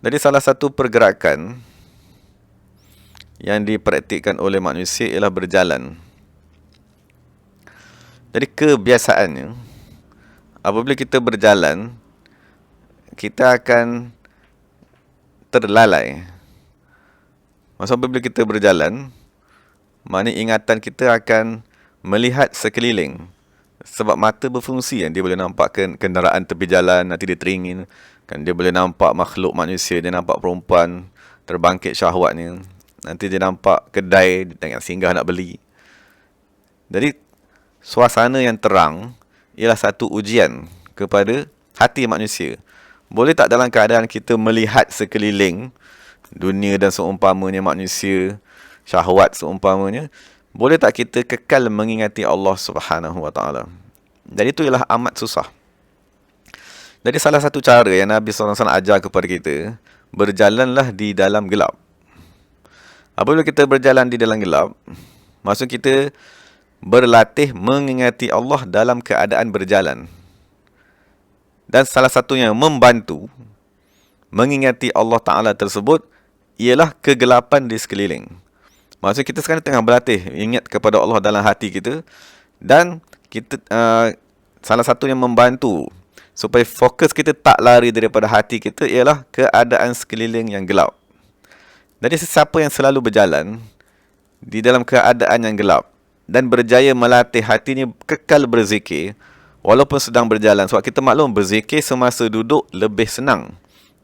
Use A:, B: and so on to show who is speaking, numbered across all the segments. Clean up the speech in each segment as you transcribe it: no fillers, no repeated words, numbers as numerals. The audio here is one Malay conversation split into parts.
A: Jadi salah satu pergerakan yang dipraktikkan oleh manusia ialah berjalan. Jadi kebiasaannya, apabila kita berjalan, kita akan terlalai. Maksudnya apabila kita berjalan, maknanya ingatan kita akan melihat sekeliling. Sebab mata berfungsi kan, dia boleh nampak kenderaan tepi jalan, nanti dia teringin. Kan dia boleh nampak makhluk manusia, dia nampak perempuan terbangkit syahwatnya. Nanti dia nampak kedai, dia singgah nak beli. Jadi, suasana yang terang ialah satu ujian kepada hati manusia. Boleh tak dalam keadaan kita melihat sekeliling, dunia dan seumpamanya manusia, syahwat seumpamanya, boleh tak kita kekal mengingati Allah Subhanahu Wa Taala? Jadi itu ialah amat susah. Jadi salah satu cara yang Nabi SAW ajar kepada kita, berjalanlah di dalam gelap. Apabila kita berjalan di dalam gelap, maksud kita berlatih mengingati Allah dalam keadaan berjalan. Dan salah satunya membantu mengingati Allah Ta'ala tersebut ialah kegelapan di sekeliling. Maksud kita sekarang tengah berlatih ingat kepada Allah dalam hati kita, dan kita salah satu yang membantu supaya fokus kita tak lari daripada hati kita ialah keadaan sekeliling yang gelap. Jadi sesiapa yang selalu berjalan di dalam keadaan yang gelap dan berjaya melatih hatinya kekal berzikir walaupun sedang berjalan, sebab kita maklum berzikir semasa duduk lebih senang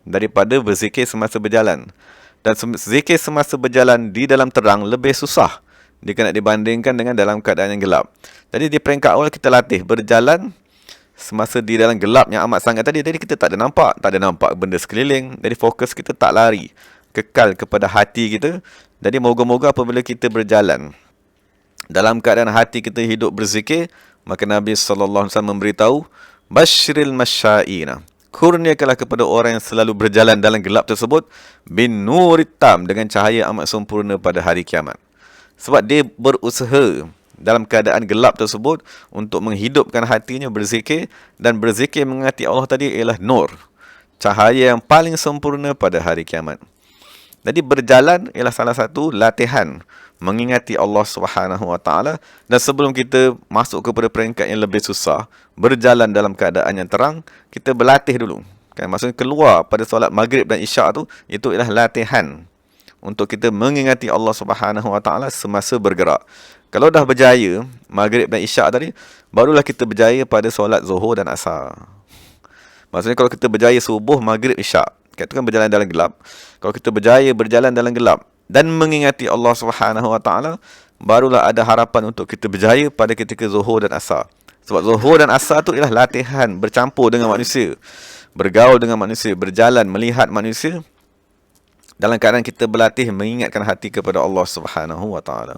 A: daripada berzikir semasa berjalan. Dan zikir semasa berjalan di dalam terang lebih susah jika nak dibandingkan dengan dalam keadaan yang gelap. Jadi di peringkat awal kita latih berjalan semasa di dalam gelap yang amat sangat tadi. Jadi kita tak ada nampak benda sekeliling. Jadi fokus kita tak lari, kekal kepada hati kita. Jadi moga-moga apabila kita berjalan dalam keadaan hati kita hidup berzikir, maka Nabi SAW memberitahu, Basyiril masya'ina, kurniakanlah kepada orang yang selalu berjalan dalam gelap tersebut bin nurit tam, dengan cahaya amat sempurna pada hari kiamat. Sebab dia berusaha dalam keadaan gelap tersebut untuk menghidupkan hatinya berzikir, dan berzikir mengingati Allah tadi ialah nur, cahaya yang paling sempurna pada hari kiamat. Jadi berjalan ialah salah satu latihan mengingati Allah Subhanahu Wa Taala. Dan sebelum kita masuk kepada peringkat yang lebih susah, berjalan dalam keadaan yang terang, kita berlatih dulu. Kan, maksudnya keluar pada solat maghrib dan isyak tu, itu ialah latihan untuk kita mengingati Allah Subhanahu Wa Taala semasa bergerak. Kalau dah berjaya maghrib dan isyak tadi, barulah kita berjaya pada solat zuhur dan asar. Maksudnya kalau kita berjaya subuh, maghrib, isyak, itu kan berjalan dalam gelap. Kalau kita berjaya berjalan dalam gelap dan mengingati Allah Subhanahu Wa Taala, barulah ada harapan untuk kita berjaya pada ketika zuhur dan asar. Sebab zuhur dan asar tu ialah latihan bercampur dengan manusia, bergaul dengan manusia, berjalan melihat manusia dalam keadaan kita berlatih mengingatkan hati kepada Allah Subhanahu Wa Taala.